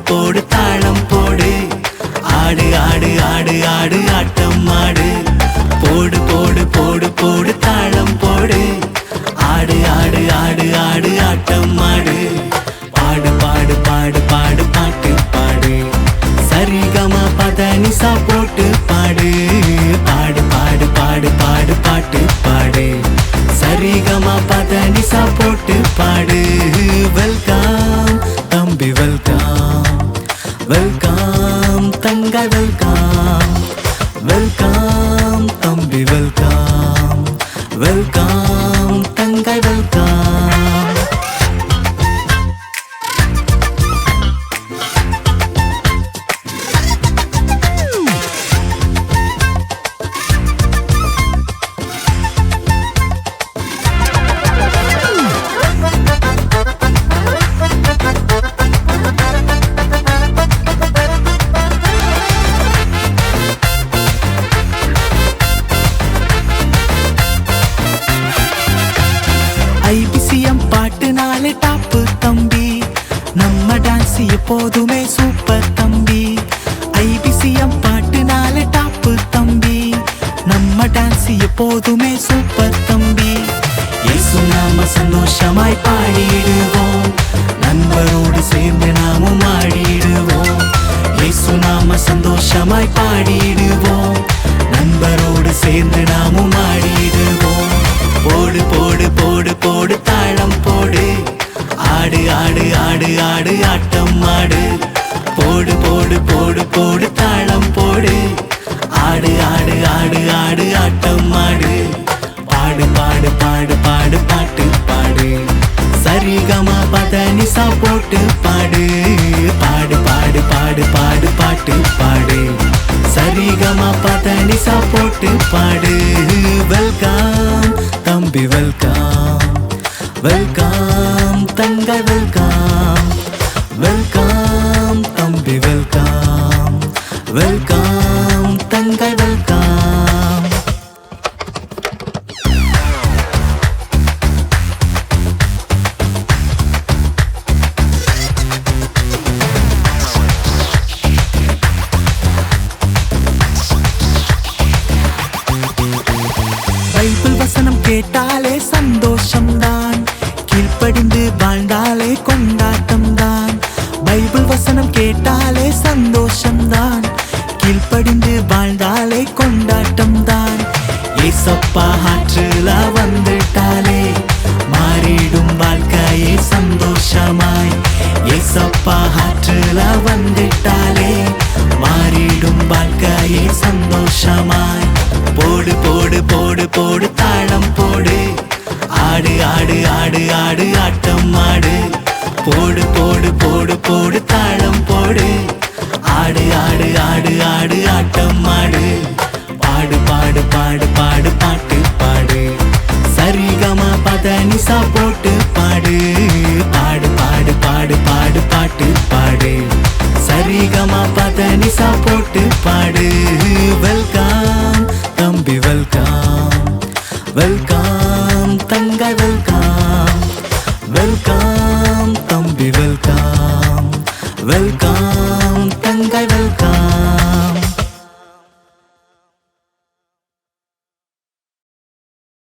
போடு தாளம் போடு ஆடு ஆடு ஆடு ஆடு ஆட்டம் ஆடு போடு போடு போடு போடு தாளம் போடு ஆடு ஆடு ஆடு ஆடு ஆட்டம் ஆடு பாடு பாடு பாடு பாடு பாட்டு பாடு சரிகமா பதனிசா போட்டு பாடு பாடு பாடு பாடு பாடு பாட்டு பாடு சரிகமா பதனிசா போட்டு பாடு வெல்கம் தம்பி வெல்கம் வெல்கம் தங்காய் வெல்கம் வெல்கம் தம்பி வெல்கம் வெல்கம் தங்காய் வெல்கம் ஐபிசிஎம் பாட்டுனாலே டாப்பு தம்பி நம்ம டான்ஸ் எப்போதுமே சூப்பர் தம்பி ஐபிசிஎம் பாட்டுனாலே டாப்பு தம்பி நம்ம டான்ஸ் எப்போதுமே சூப்பர் தம்பி இயேசு நாம சந்தோஷமாய் பாடிடுவோம் நண்பரோடு சேர்ந்து நாமும் ஆடிடுவோம் இயேசு நாம சந்தோஷமாய் பாடிடுவோம் நண்பரோடு சேர்ந்து நாமும் ஆடிடுவோம் போடு போடு போடு போடு தாளம் போடு ஆடு ஆடு ஆடு ஆடு ஆட்டம் ஆடு போடு போடு போடு போடு தாளம் போடு ஆடு ஆடு ஆடு ஆடு ஆட்டம் ஆடு பாடு பாடு பாடு பாடு பாட்டு பாடு சரிகமா பதனிசா போட்டு பாடு பாடு பாடு பாடு பாடு பாட்டு பாடு சரிகமா பதனிசா போட்டு பாடு வெல்கம் தம்பி வெல்கம் வெல்கம் தங்காய் வெல்கம் வெல்கம் தம்பி வெல்கம் வெல்கம் தங்காய் வெல்கம் பைபிள் வசனம் கேட்டாலே சந்தோஷம்தான் கீழ்ப்படிந்து வாழ்ந்தாலே கொண்டாட்டம்தான் பைபிள் வசனம் கேட்டாலே சந்தோஷம்தான் கீழ்ப்படிந்து வாழ்ந்தாலே கொண்டாட்டம்தான் ஏசப்பா ஆற்றுல வந்துட்டாலே மாறிடும் வாழ்க்கையே சந்தோஷமாய் ஏசப்பா ஆற்றுல வந்துட்டாலே மாறிடும் வாழ்க்கையே சந்தோஷமாய் போடு போடு போடு போடு தாளம் போடு ஆடு ஆடு ஆடு ஆடு ஆட்டம் ஆடு போடு போடு போடு போடு தாளம் போடு ஆடு ஆடு ஆடு ஆடு ஆட்டம் ஆடு பாடு பாடு பாடு பாடு பாட்டு பாடு சரிகமா பதனிசா போட்டு பாடு பாடு பாடு பாடு பாடு பாட்டு பாடு சரிகமா பதனிசா போட்டு பாடு வெல்கம் தம்பி வெல்கம் வெல்கம் தங்காய் வெல்கம் வெல்கம் தம்பி வெல்கம்